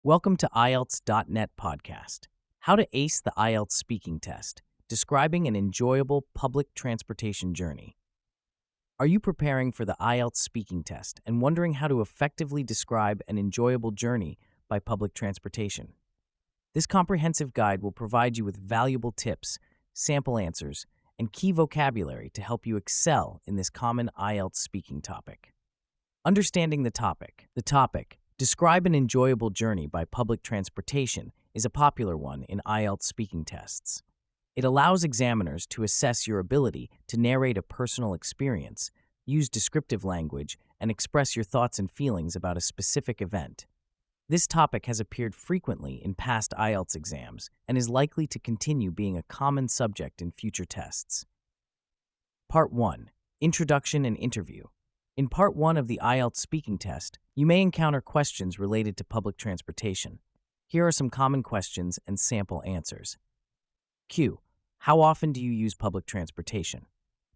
Welcome to IELTS.net podcast. How to ace the IELTS speaking test, describing an enjoyable public transportation journey. Are you preparing for the IELTS speaking test and wondering how to effectively describe an enjoyable journey by public transportation? This comprehensive guide will provide you with valuable tips, sample answers, and key vocabulary to help you excel in this common IELTS speaking topic. Understanding the topic. The topic, describe an enjoyable journey by public transportation, is a popular one in IELTS speaking tests. It allows examiners to assess your ability to narrate a personal experience, use descriptive language, and express your thoughts and feelings about a specific event. This topic has appeared frequently in past IELTS exams and is likely to continue being a common subject in future tests. Part 1. Introduction and Interview. In Part 1 of the IELTS speaking test, you may encounter questions related to public transportation. Here are some common questions and sample answers. Q. How often do you use public transportation?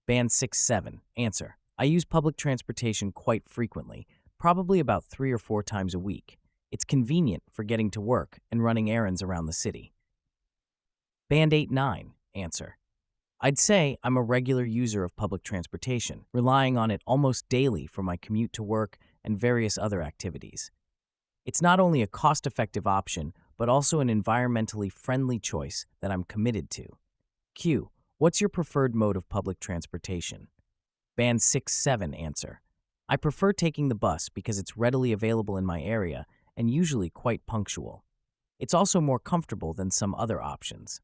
Band 6-7. Answer. I use public transportation quite frequently, probably about 3 or 4 times a week. It's convenient for getting to work and running errands around the city. Band 8-9. Answer. I'd say I'm a regular user of public transportation, relying on it almost daily for my commute to work and various other activities. It's not only a cost-effective option, but also an environmentally friendly choice that I'm committed to. Q. What's your preferred mode of public transportation? Band 6-7. Answer. I prefer taking the bus because it's readily available in my area and usually quite punctual. It's also more comfortable than some other options.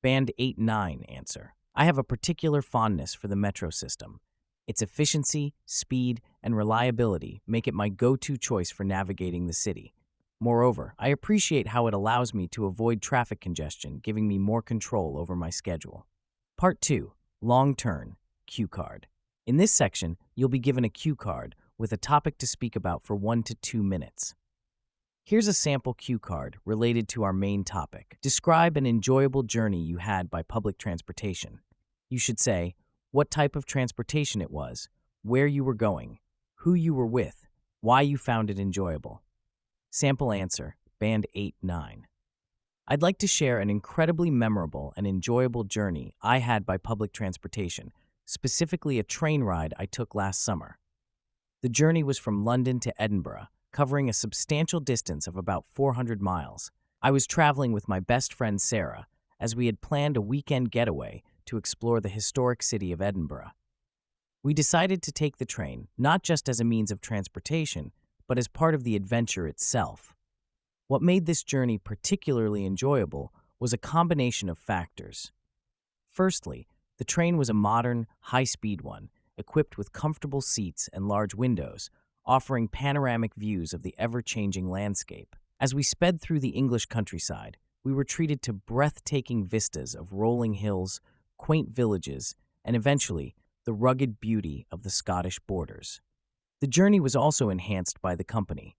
Band 8-9. Answer. I have a particular fondness for the metro system. Its efficiency, speed, and reliability make it my go-to choice for navigating the city. Moreover, I appreciate how it allows me to avoid traffic congestion, giving me more control over my schedule. Part 2. Long Turn, Cue Card. In this section, you'll be given a cue card with a topic to speak about for 1 to 2 minutes. Here's a sample cue card related to our main topic. Describe an enjoyable journey you had by public transportation. You should say what type of transportation it was, where you were going, who you were with, why you found it enjoyable. Sample answer, Band 8-9. I'd like to share an incredibly memorable and enjoyable journey I had by public transportation, specifically a train ride I took last summer. The journey was from London to Edinburgh, covering a substantial distance of about 400 miles. I was traveling with my best friend Sarah, as we had planned a weekend getaway to explore the historic city of Edinburgh. We decided to take the train not just as a means of transportation, but as part of the adventure itself. What made this journey particularly enjoyable was a combination of factors. Firstly, the train was a modern, high-speed one, equipped with comfortable seats and large windows, offering panoramic views of the ever-changing landscape. As we sped through the English countryside, we were treated to breathtaking vistas of rolling hills, quaint villages, and eventually, the rugged beauty of the Scottish borders. The journey was also enhanced by the company.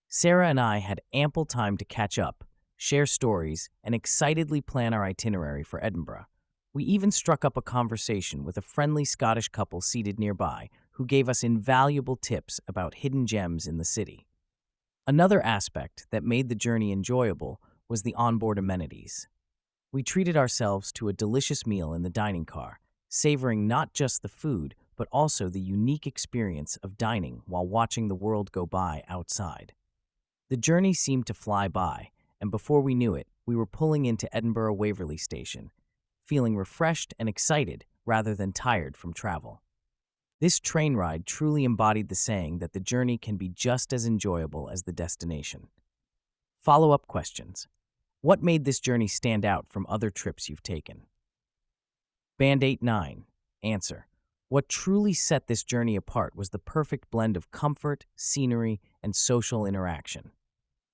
Sarah and I had ample time to catch up, share stories, and excitedly plan our itinerary for Edinburgh. We even struck up a conversation with a friendly Scottish couple seated nearby who gave us invaluable tips about hidden gems in the city. Another aspect that made the journey enjoyable was the onboard amenities. We treated ourselves to a delicious meal in the dining car, savoring not just the food, but also the unique experience of dining while watching the world go by outside. The journey seemed to fly by, and before we knew it, we were pulling into Edinburgh Waverley Station, feeling refreshed and excited rather than tired from travel. This train ride truly embodied the saying that the journey can be just as enjoyable as the destination. Follow-up questions. What made this journey stand out from other trips you've taken? Band 8-9. Answer. What truly set this journey apart was the perfect blend of comfort, scenery, and social interaction.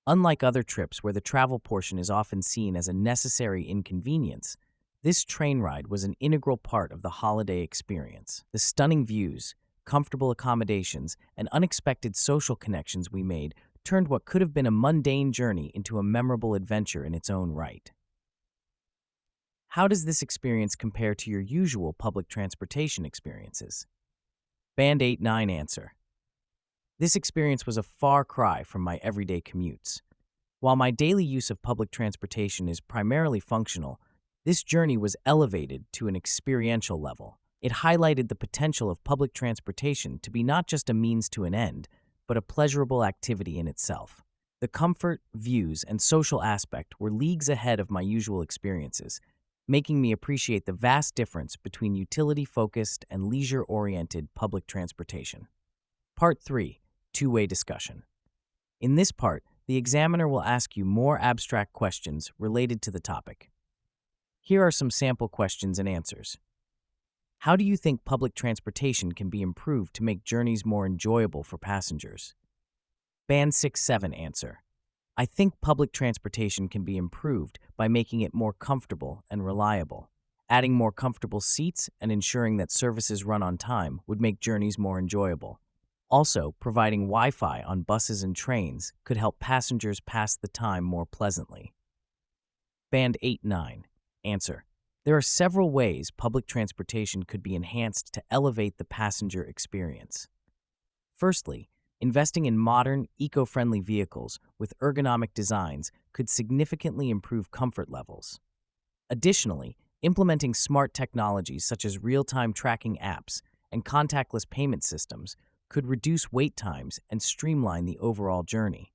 Unlike other trips where the travel portion is often seen as a necessary inconvenience, this train ride was an integral part of the holiday experience. The stunning views, comfortable accommodations, and unexpected social connections we made turned what could have been a mundane journey into a memorable adventure in its own right. How does this experience compare to your usual public transportation experiences? Band 8-9. Answer. This experience was a far cry from my everyday commutes. While my daily use of public transportation is primarily functional, this journey was elevated to an experiential level. It highlighted the potential of public transportation to be not just a means to an end, but a pleasurable activity in itself. The comfort, views, and social aspect were leagues ahead of my usual experiences, making me appreciate the vast difference between utility-focused and leisure-oriented public transportation. Part 3. Two-way discussion. In this part, the examiner will ask you more abstract questions related to the topic. Here are some sample questions and answers. How do you think public transportation can be improved to make journeys more enjoyable for passengers? Band 6-7 answer. I think public transportation can be improved by making it more comfortable and reliable. Adding more comfortable seats and ensuring that services run on time would make journeys more enjoyable. Also, providing Wi-Fi on buses and trains could help passengers pass the time more pleasantly. Band 8-9 answer. There are several ways public transportation could be enhanced to elevate the passenger experience. Firstly, investing in modern, eco-friendly vehicles with ergonomic designs could significantly improve comfort levels. Additionally, implementing smart technologies such as real-time tracking apps and contactless payment systems could reduce wait times and streamline the overall journey.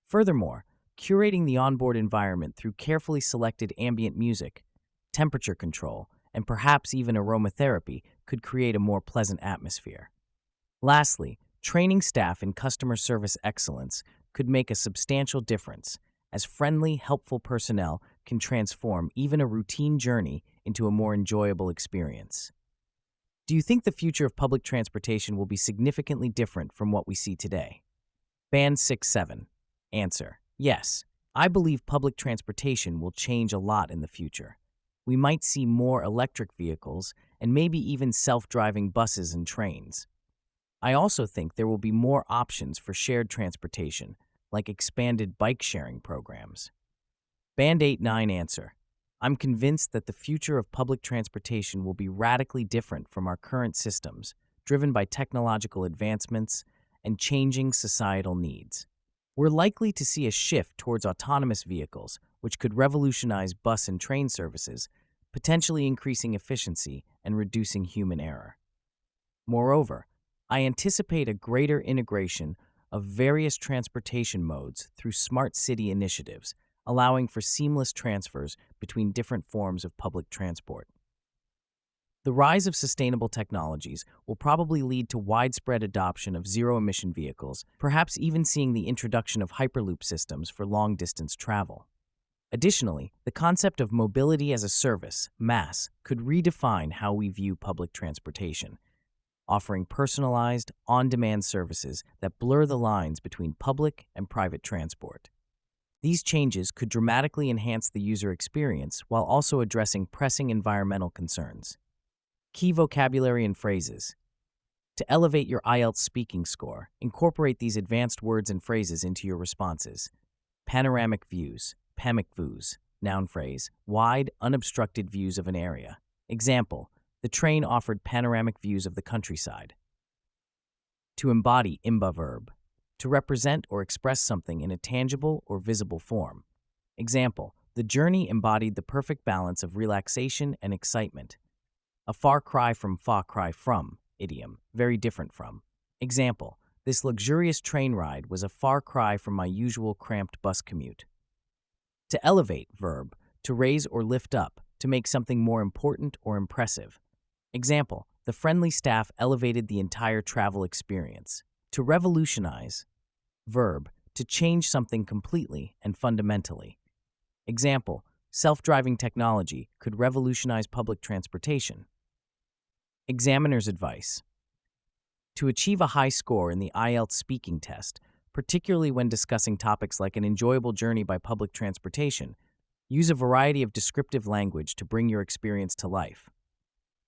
Furthermore, curating the onboard environment through carefully selected ambient music, temperature control, and perhaps even aromatherapy could create a more pleasant atmosphere. Lastly, training staff in customer service excellence could make a substantial difference, as friendly, helpful personnel can transform even a routine journey into a more enjoyable experience. Do you think the future of public transportation will be significantly different from what we see today? Band 6-7 answer. Yes, I believe public transportation will change a lot in the future. We might see more electric vehicles and maybe even self-driving buses and trains. I also think there will be more options for shared transportation, like expanded bike-sharing programs. Band 8-9 answer. I'm convinced that the future of public transportation will be radically different from our current systems, driven by technological advancements and changing societal needs. We're likely to see a shift towards autonomous vehicles, which could revolutionize bus and train services, potentially increasing efficiency and reducing human error. Moreover, I anticipate a greater integration of various transportation modes through smart city initiatives, allowing for seamless transfers between different forms of public transport. The rise of sustainable technologies will probably lead to widespread adoption of zero-emission vehicles, perhaps even seeing the introduction of hyperloop systems for long-distance travel. Additionally, the concept of mobility as a service, MaaS, could redefine how we view public transportation, offering personalized, on-demand services that blur the lines between public and private transport. These changes could dramatically enhance the user experience while also addressing pressing environmental concerns. Key vocabulary and phrases. To elevate your IELTS speaking score, incorporate these advanced words and phrases into your responses. Panoramic views, pamic views, noun phrase, wide, unobstructed views of an area. Example, the train offered panoramic views of the countryside. To embody, imba verb. To represent or express something in a tangible or visible form. Example, the journey embodied the perfect balance of relaxation and excitement. A far cry from, idiom, very different from. Example, this luxurious train ride was a far cry from my usual cramped bus commute. To elevate, verb, to raise or lift up, to make something more important or impressive. Example, the friendly staff elevated the entire travel experience. To revolutionize, verb, to change something completely and fundamentally. Example, self-driving technology could revolutionize public transportation. Examiner's advice. To achieve a high score in the IELTS speaking test, particularly when discussing topics like an enjoyable journey by public transportation, use a variety of descriptive language to bring your experience to life.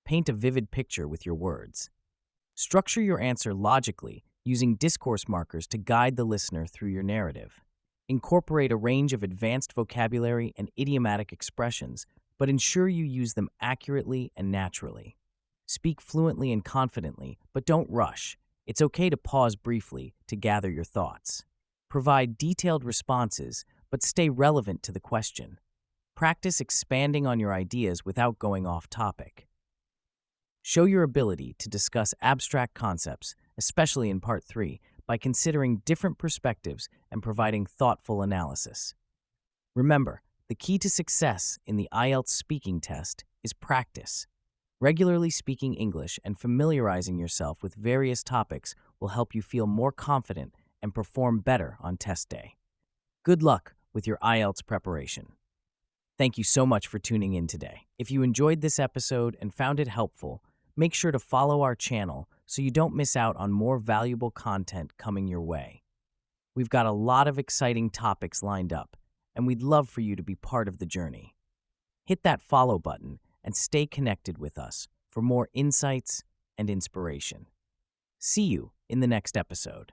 Paint a vivid picture with your words. Structure your answer logically, using discourse markers to guide the listener through your narrative. Incorporate a range of advanced vocabulary and idiomatic expressions, but ensure you use them accurately and naturally. Speak fluently and confidently, but don't rush. It's okay to pause briefly to gather your thoughts. Provide detailed responses, but stay relevant to the question. Practice expanding on your ideas without going off topic. Show your ability to discuss abstract concepts, especially in Part 3, by considering different perspectives and providing thoughtful analysis. Remember, the key to success in the IELTS speaking test is practice. Regularly speaking English and familiarizing yourself with various topics will help you feel more confident and perform better on test day. Good luck with your IELTS preparation. Thank you so much for tuning in today. If you enjoyed this episode and found it helpful, make sure to follow our channel so you don't miss out on more valuable content coming your way. We've got a lot of exciting topics lined up, and we'd love for you to be part of the journey. Hit that follow button and stay connected with us for more insights and inspiration. See you in the next episode.